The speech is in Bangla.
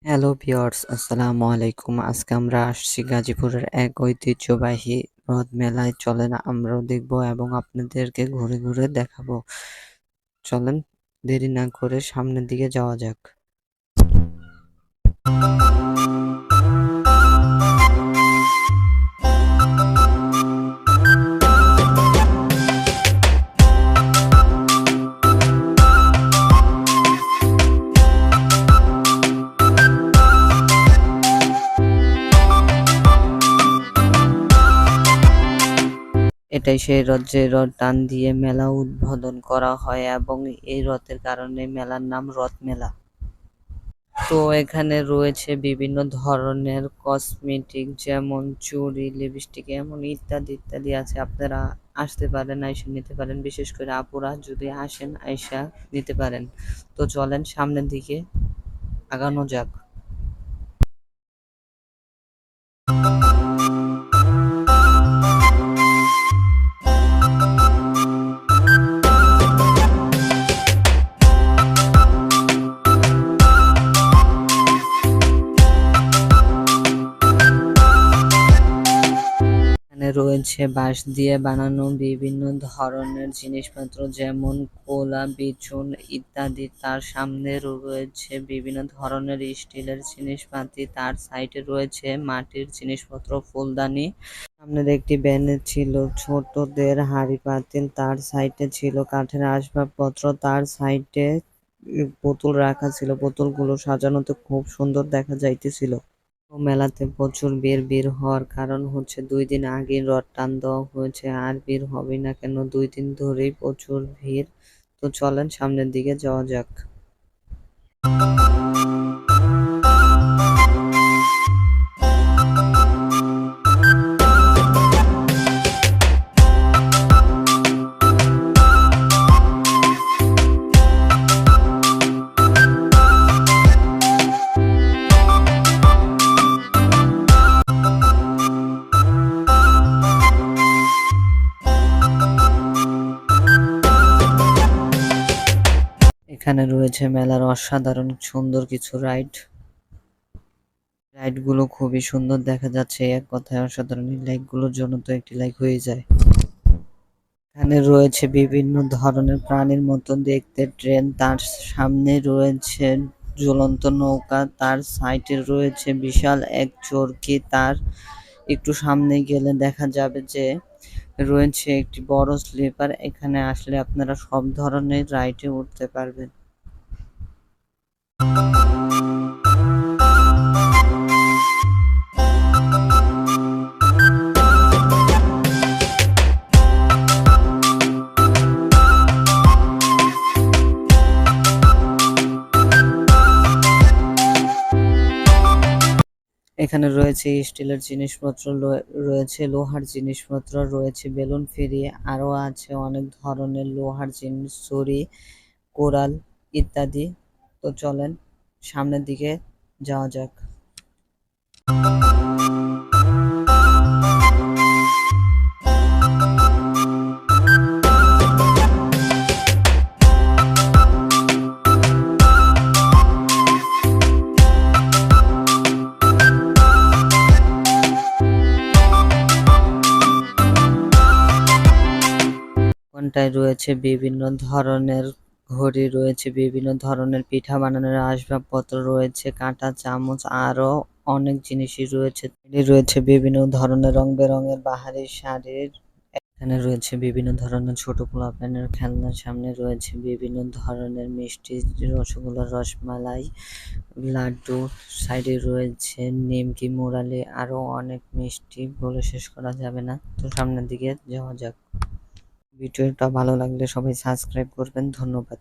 হ্যালো ভিউয়ার্স, আসসালামু আলাইকুম। আজকে আমরা আসছি গাজীপুরের এক ঐতিহ্যবাহী রথ মেলায়। চলেন আমরাও দেখবো এবং আপনাদেরকে ঘুরে ঘুরে দেখাবো। চলেন দেরি না করে সামনের দিকে যাওয়া যাক। এটাই সেই রথ যে রথ টান দিয়ে মেলা উদ্বোধন করা হয় এবং এই রথের কারণে মেলার নাম রথ মেলা। তো এখানে রয়েছে বিভিন্ন ধরনের কসমেটিক, যেমন চুড়ি, লিপস্টিক এমন ইত্যাদি ইত্যাদি আছে। আপনারা আসতে পারেন, আইসা নিতে পারেন। বিশেষ করে আপুরা যদি আসেন, আইসা নিতে পারেন। তো চলেন সামনের দিকে আগানো যাক। এখানে রয়েছে বাঁশ দিয়ে বানানো বিভিন্ন ধরনের জিনিসপত্র, যেমন কোলা, বিচুন ইত্যাদি। তার সামনে রয়েছে বিভিন্ন ধরনের স্টিলের জিনিসপাতি। তার সাইডে রয়েছে মাটির জিনিসপত্র, ফুলদানি। সামনের একটি ব্যানে ছিল ছোটদের হাঁড়ি পাতিল। তার সাইডে ছিল কাঠের আসবাবপত্র। তার সাইডে বোতল রাখা ছিল। বোতলগুলো সাজানোতে খুব সুন্দর দেখা যাইতেছিল। মেলাতে প্রচুর ভিড় হওয়ার কারণ হচ্ছে 2 দিন আগে রথ টান দেওয়া হয়েছে, আর ভিড় হবে না কেন, 2 দিন ধরেই প্রচুর ভিড়। তো চলেন সামনের দিকে যাওয়া যাক। এখানে রয়েছে মেলার অসাধারণ সুন্দর কিছু রাইড গুলো খুবই সুন্দর দেখা যাচ্ছে। এক কথায় অসাধারণ। এই লাইক গুলোর জন্য তো একটি লাইক হয়ে যায়। এখানে রয়েছে বিভিন্ন ধরনের প্রাণীর মতো দেখতে ট্রেন। তার সামনে রয়েছে ঝুলন্ত নৌকা। তার সাইডে রয়েছে বিশাল এক চরকি। তার একটু সামনে গেলে দেখা যাবে যে রয়েছে একটি বড় স্লিপার। এখানে আসলে আপনারা সব ধরনের রাইডে উঠতে পারবেন। এখানে রয়েছে স্টিলের জিনিসপত্র, রয়েছে লোহার জিনিসপত্র, রয়েছে বেলুন ফ্রি, আরো আছে অনেক ধরনের লোহার জিনিস, ছুরি, কোরাল ইত্যাদি। তো চলেন সামনের দিকে যাওয়া যাক। কোনটায় রয়েছে বিভিন্ন ধরনের ঘড়ি, রয়েছে বিভিন্ন ধরনের পিঠা বানানোর আসবাবপত্র, রয়েছে কাঁটা চামচ, আরো অনেক জিনিসই রয়েছে। রয়েছে বিভিন্ন ধরনের রং বেরঙের বাহারি শাড়ির। এখানে রয়েছে বিভিন্ন ধরনের ছোট পোলাপানের খেলনা। সামনে রয়েছে বিভিন্ন ধরনের মিষ্টি, রসগোল্লা, রসমালাই, লাড্ডু। সাইডে রয়েছে নিমকি, মুরালি, আরো অনেক মিষ্টি, বলে শেষ করা যাবে না। তো সামনের দিকে যাওয়া যাক। ভিডিওটা ভালো লাগলে সবাই সাবস্ক্রাইব করবেন। ধন্যবাদ।